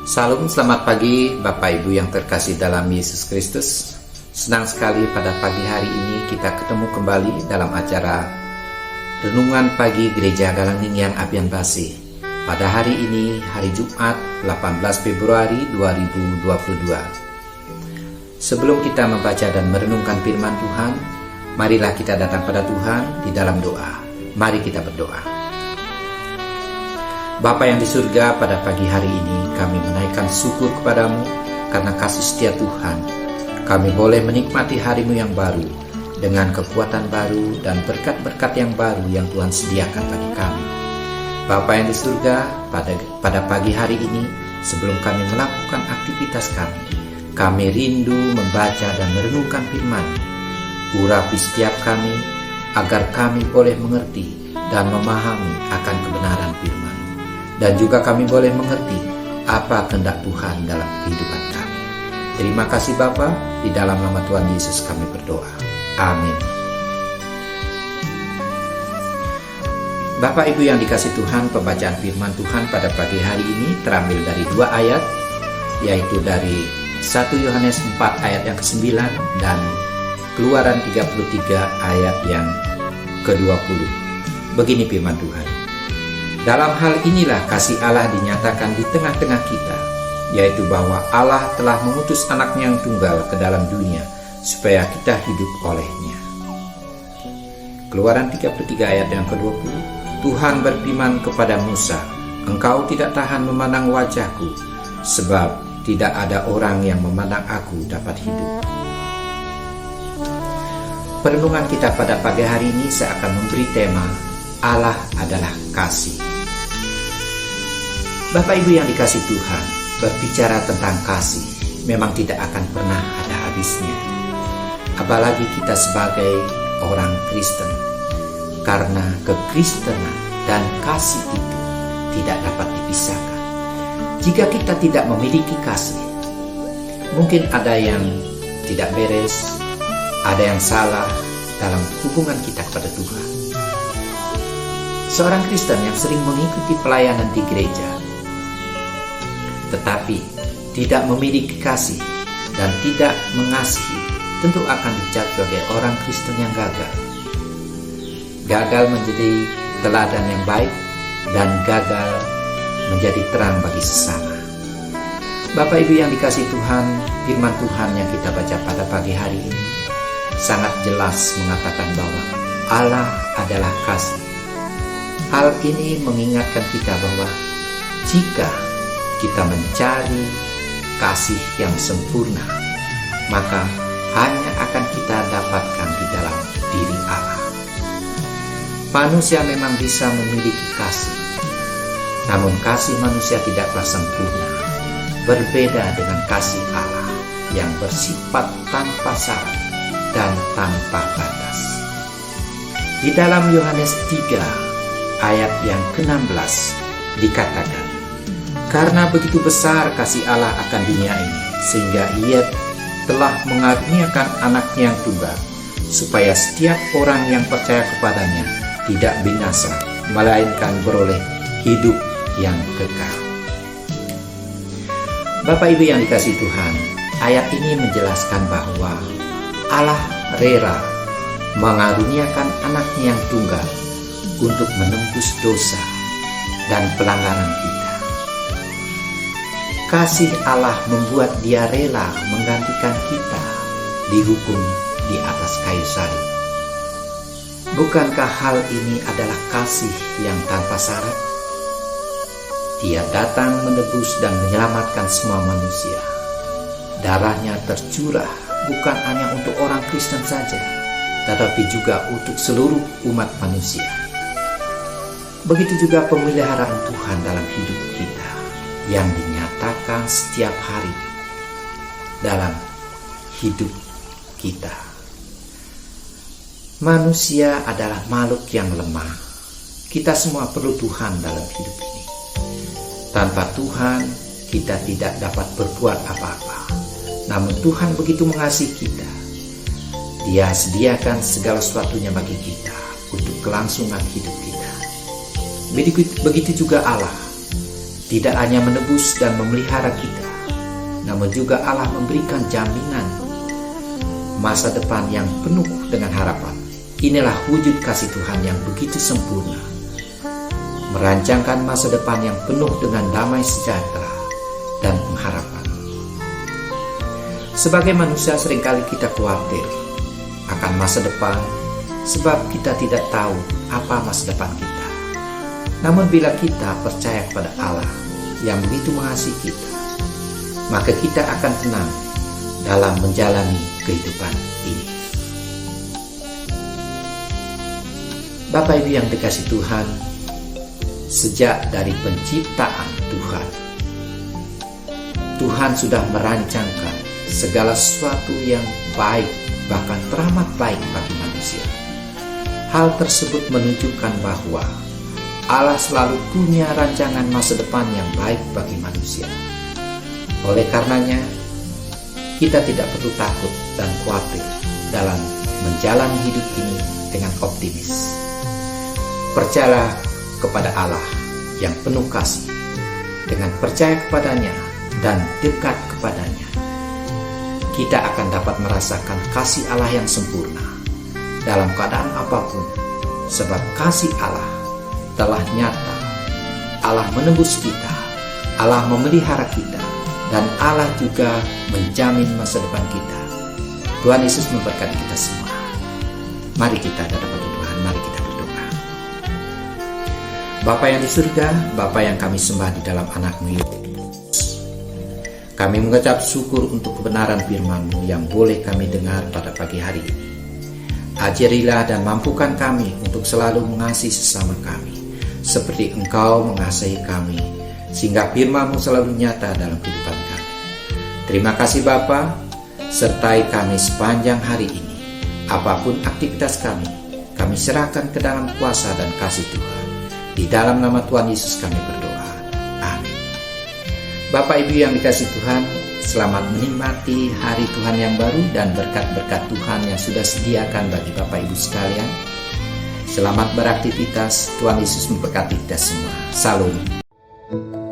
Salam, selamat pagi Bapak Ibu yang terkasih dalam Yesus Kristus. Senang sekali pada pagi hari ini kita ketemu kembali dalam acara Renungan Pagi Gereja Galang Ningtyang Apian Base. Pada hari ini, hari Jumat 18 Februari 2022. Sebelum kita membaca dan merenungkan firman Tuhan, marilah kita datang pada Tuhan di dalam doa. Mari kita berdoa. Bapa yang di surga, pada pagi hari ini kami menaikkan syukur kepadamu karena kasih setia Tuhan. Kami boleh menikmati harimu yang baru dengan kekuatan baru dan berkat-berkat yang baru yang Tuhan sediakan bagi kami. Bapa yang di surga, pada pagi hari ini sebelum kami melakukan aktivitas kami rindu membaca dan merenungkan firman. Urapi setiap kami agar kami boleh mengerti dan memahami akan kebenaran firman. Dan juga kami boleh mengerti apa kehendak Tuhan dalam kehidupan kami. Terima kasih Bapa, di dalam nama Tuhan Yesus kami berdoa. Amin. Bapak Ibu yang dikasih Tuhan, pembacaan firman Tuhan pada pagi hari ini terambil dari 2 ayat, yaitu dari 1 Yohanes 4 ayat yang ke-9 dan Keluaran 33 ayat yang ke-20. Begini firman Tuhan. Dalam hal inilah kasih Allah dinyatakan di tengah-tengah kita, yaitu bahwa Allah telah mengutus anaknya yang tunggal ke dalam dunia, supaya kita hidup olehnya. Keluaran 33 ayat yang ke-20, Tuhan berfirman kepada Musa, engkau tidak tahan memandang wajahku, sebab tidak ada orang yang memandang aku dapat hidup. Perenungan kita pada pagi hari ini saya akan memberi tema, Allah adalah kasih. Bapak Ibu yang dikasih Tuhan, berbicara tentang kasih memang tidak akan pernah ada habisnya. Apalagi kita sebagai orang Kristen, karena kekristenan dan kasih itu tidak dapat dipisahkan. Jika kita tidak memiliki kasih, mungkin ada yang tidak beres, ada yang salah dalam hubungan kita kepada Tuhan. Seorang Kristen yang sering mengikuti pelayanan di gereja, tetapi tidak memiliki kasih dan tidak mengasihi, tentu akan dicap sebagai orang Kristen yang gagal. Gagal menjadi teladan yang baik dan gagal menjadi terang bagi sesama. Bapak Ibu yang dikasih Tuhan, firman Tuhan yang kita baca pada pagi hari ini sangat jelas mengatakan bahwa Allah adalah kasih. Hal ini mengingatkan kita bahwa jika kita mencari kasih yang sempurna, maka hanya akan kita dapatkan di dalam diri Allah. Manusia memang bisa memiliki kasih, namun kasih manusia tidaklah sempurna. Berbeda dengan kasih Allah yang bersifat tanpa syarat dan tanpa batas. Di dalam Yohanes 3 ayat yang ke-16 dikatakan, karena begitu besar kasih Allah akan dunia ini, sehingga Ia telah mengaruniakan anaknya yang tunggal, supaya setiap orang yang percaya kepadanya tidak binasa, melainkan beroleh hidup yang kekal. Bapak Ibu yang dikasih Tuhan, ayat ini menjelaskan bahwa Allah rela mengaruniakan anaknya yang tunggal untuk menembus dosa dan pelanggaran kita. Kasih Allah membuat Dia rela menggantikan kita dihukum di atas kayu salib. Bukankah hal ini adalah kasih yang tanpa syarat? Dia datang menebus dan menyelamatkan semua manusia. Darahnya tercurah bukan hanya untuk orang Kristen saja, tetapi juga untuk seluruh umat manusia. Begitu juga pemeliharaan Tuhan dalam hidup kita yang dinyatakan setiap hari dalam hidup kita. Manusia adalah makhluk yang lemah. Kita semua perlu Tuhan dalam hidup ini. Tanpa Tuhan, kita tidak dapat berbuat apa-apa. Namun Tuhan begitu mengasihi kita. Dia sediakan segala sesuatunya bagi kita untuk kelangsungan hidup kita. Begitu juga Allah, tidak hanya menebus dan memelihara kita, namun juga Allah memberikan jaminan masa depan yang penuh dengan harapan. Inilah wujud kasih Tuhan yang begitu sempurna, merancangkan masa depan yang penuh dengan damai sejahtera dan pengharapan. Sebagai manusia seringkali kita khawatir akan masa depan sebab kita tidak tahu apa masa depan kita. Namun bila kita percaya kepada Allah yang begitu mengasihi kita, maka kita akan tenang dalam menjalani kehidupan ini. Bapak Ibu yang dikasihi Tuhan, sejak dari penciptaan Tuhan sudah merancangkan segala sesuatu yang baik, bahkan teramat baik bagi manusia. Hal tersebut menunjukkan bahwa Allah selalu punya rancangan masa depan yang baik bagi manusia. Oleh karenanya, kita tidak perlu takut dan khawatir dalam menjalani hidup ini dengan optimis. Percayalah kepada Allah yang penuh kasih. Dengan percaya kepadanya dan dekat kepadanya, kita akan dapat merasakan kasih Allah yang sempurna dalam keadaan apapun, sebab kasih Allah telah nyata. Allah menebus kita, Allah memelihara kita, dan Allah juga menjamin masa depan kita. Tuhan Yesus memberkati kita semua. Mari kita ada pada Tuhan, mari kita berdoa. Bapa yang di surga, Bapa yang kami sembah di dalam anak-Mu Yesus, kami mengucap syukur untuk kebenaran firman-Mu yang boleh kami dengar pada pagi hari ini. Ajarilah dan mampukan kami untuk selalu mengasihi sesama kami, seperti Engkau mengasihi kami, sehingga firman-Mu selalu nyata dalam kehidupan kami. Terima kasih Bapa, sertai kami sepanjang hari ini. Apapun aktivitas kami serahkan ke dalam kuasa dan kasih Tuhan. Di dalam nama Tuhan Yesus kami berdoa. Amin. Bapak Ibu yang dikasihi Tuhan, selamat menikmati hari Tuhan yang baru dan berkat-berkat Tuhan yang sudah sediakan bagi Bapak Ibu sekalian. Selamat beraktivitas, Tuhan Yesus memberkati kita semua. Salam.